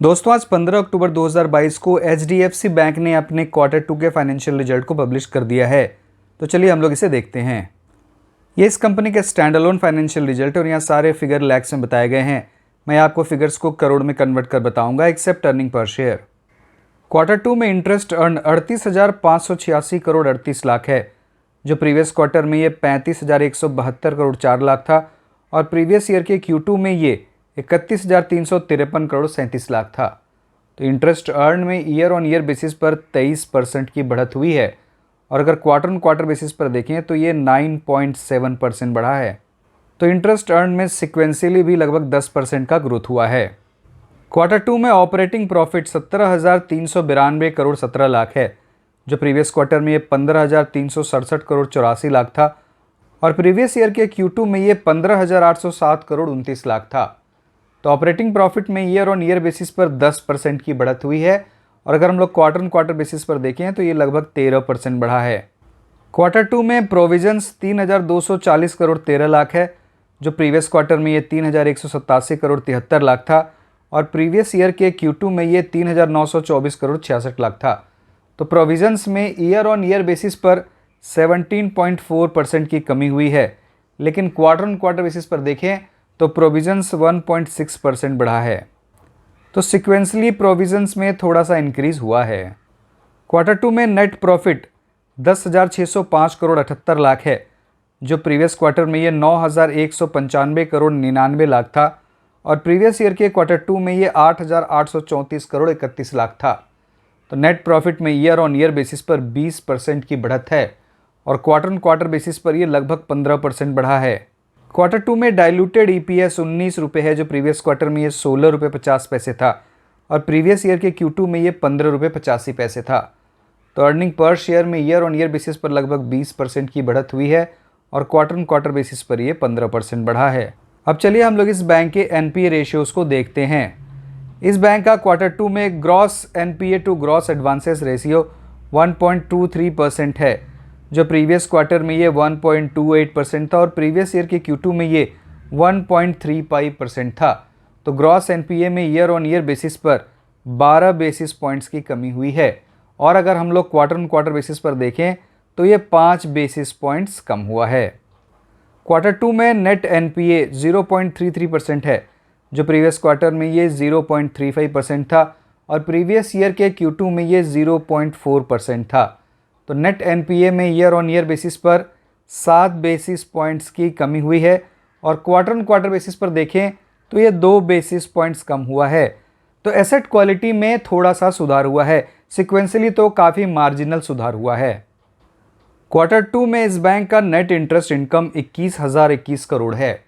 दोस्तों आज 15 अक्टूबर 2022 को एचडीएफसी बैंक ने अपने क्वार्टर 2 के फाइनेंशियल रिजल्ट को पब्लिश कर दिया है। तो चलिए हम लोग इसे देखते हैं। ये इस कंपनी के स्टैंड अलोन फाइनेंशियल रिजल्ट और यहाँ सारे फिगर लैक्स में बताए गए हैं। मैं आपको फिगर्स को करोड़ में कन्वर्ट कर बताऊंगा except earning per share. Quarter 2 में इंटरेस्ट अर्न 38,586 करोड़ 38 लाख है, जो प्रीवियस क्वार्टर में ये 35,172 करोड़ 4 लाख था और प्रीवियस ईयर के Q2 में ये 31,353 करोड़ 37 लाख था। तो इंटरेस्ट अर्न में ईयर ऑन ईयर बेसिस पर 23% की बढ़त हुई है और अगर क्वार्टर ऑन क्वार्टर बेसिस पर देखें तो ये 9.7% बढ़ा है। तो इंटरेस्ट अर्न में सिक्वेंशियली भी लगभग 10% का ग्रोथ हुआ है। क्वार्टर 2 में ऑपरेटिंग प्रॉफिट 17,392 करोड़ 17 लाख है, जो प्रीवियस क्वार्टर में ये 15,367 करोड़ 84 लाख था और प्रीवियस ईयर के Q2 में ये 15,807 करोड़ 29 लाख था। तो ऑपरेटिंग प्रॉफिट में ईयर ऑन ईयर बेसिस पर 10% की बढ़त हुई है और अगर हम लोग क्वार्टर ऑन क्वार्टर बेसिस पर देखें तो ये लगभग 13% बढ़ा है। क्वार्टर 2 में प्रोविजंस 3,240 करोड़ 13 लाख है, जो प्रीवियस क्वार्टर में ये 3,187 करोड़ 73 लाख था और प्रीवियस ईयर के Q2 में ये 3,924 करोड़ 66 लाख था। तो प्रोविजंस में ईयर ऑन ईयर बेसिस पर 17.4% की कमी हुई है, लेकिन क्वार्टर ऑन क्वार्टर बेसिस पर देखें तो प्रोविजंस 1.6% बढ़ा है। तो सिक्वेंसली प्रोविजंस में थोड़ा सा इंक्रीज हुआ है। क्वार्टर 2 में नेट प्रॉफिट 10,605 करोड़ 78 लाख है, जो प्रीवियस क्वार्टर में ये 9,195 करोड़ 99 लाख था और प्रीवियस ईयर के क्वार्टर 2 में ये 8,834 करोड़ 31 लाख था। तो नेट प्रॉफिट में ईयर ऑन ईयर बेसिस पर 20% की बढ़त है और क्वार्टर ऑन क्वार्टर बेसिस पर ये लगभग 15% बढ़ा है। क्वार्टर 2 में डाइल्यूटेड EPS 19 रुपये है, जो प्रीवियस क्वार्टर में ये 16 रुपये 50 पैसे था और प्रीवियस ईयर के Q2 में ये 15 रुपये 85 पैसे था। तो अर्निंग पर शेयर में ईयर ऑन ईयर बेसिस पर लगभग 20% की बढ़त हुई है और क्वार्टर ऑन क्वार्टर बेसिस पर ये 15% बढ़ा है। अब चलिए हम लोग इस बैंक के NPA रेशियोज़ को देखते हैं। इस बैंक का क्वार्टर 2 में gross NPA to gross advances ratio 1.23% है, जो प्रीवियस क्वार्टर में ये 1.28% था और प्रीवियस ईयर के Q2 में ये 1.35% था। तो ग्रॉस NPA में ईयर ऑन ईयर बेसिस पर 12 बेसिस पॉइंट्स की कमी हुई है और अगर हम लोग क्वार्टर ऑन क्वार्टर बेसिस पर देखें तो ये 5 बेसिस पॉइंट्स कम हुआ है। क्वार्टर 2 में नेट NPA 0.33% है, जो प्रीवियस क्वार्टर में ये 0.35% था और प्रीवियस ईयर के Q2 में ये 0.4% था। तो नेट NPA में ईयर ऑन ईयर बेसिस पर 7 बेसिस पॉइंट्स की कमी हुई है और क्वार्टर ऑन क्वार्टर बेसिस पर देखें तो ये 2 बेसिस पॉइंट्स कम हुआ है। तो एसेट क्वालिटी में थोड़ा सा सुधार हुआ है, सिक्वेंशियली तो काफ़ी मार्जिनल सुधार हुआ है। क्वार्टर 2 में इस बैंक का नेट इंटरेस्ट इनकम 21,021 करोड़ है,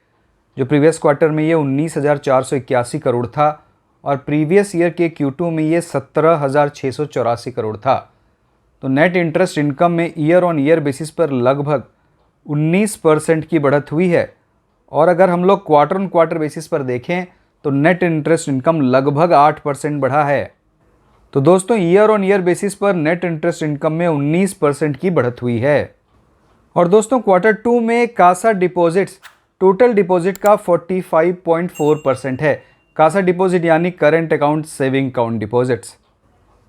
जो प्रीवियस क्वार्टर में ये 19,481 करोड़ था और प्रीवियस ईयर के Q2 में ये 17,684 करोड़ था। तो नेट इंटरेस्ट इनकम में ईयर ऑन ईयर बेसिस पर लगभग 19% की बढ़त हुई है और अगर हम लोग क्वार्टर ऑन क्वार्टर बेसिस पर देखें तो नेट इंटरेस्ट इनकम लगभग 8% बढ़ा है। तो दोस्तों ईयर ऑन ईयर बेसिस पर नेट इंटरेस्ट इनकम में 19% की बढ़त हुई है। और दोस्तों क्वार्टर 2 में कासा डिपॉजिट्स टोटल डिपॉजिट का 45.4% है। कासा डिपॉजिट यानी current account saving account deposits.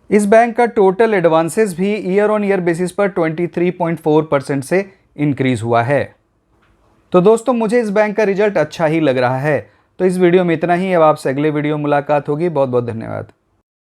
इस बैंक का टोटल एडवांसेस भी ईयर ऑन ईयर बेसिस पर 23.4% से इंक्रीज हुआ है। तो दोस्तों मुझे इस बैंक का रिजल्ट अच्छा ही लग रहा है। तो इस वीडियो में इतना ही। अब आपसे अगले वीडियो मुलाकात होगी। बहुत बहुत धन्यवाद।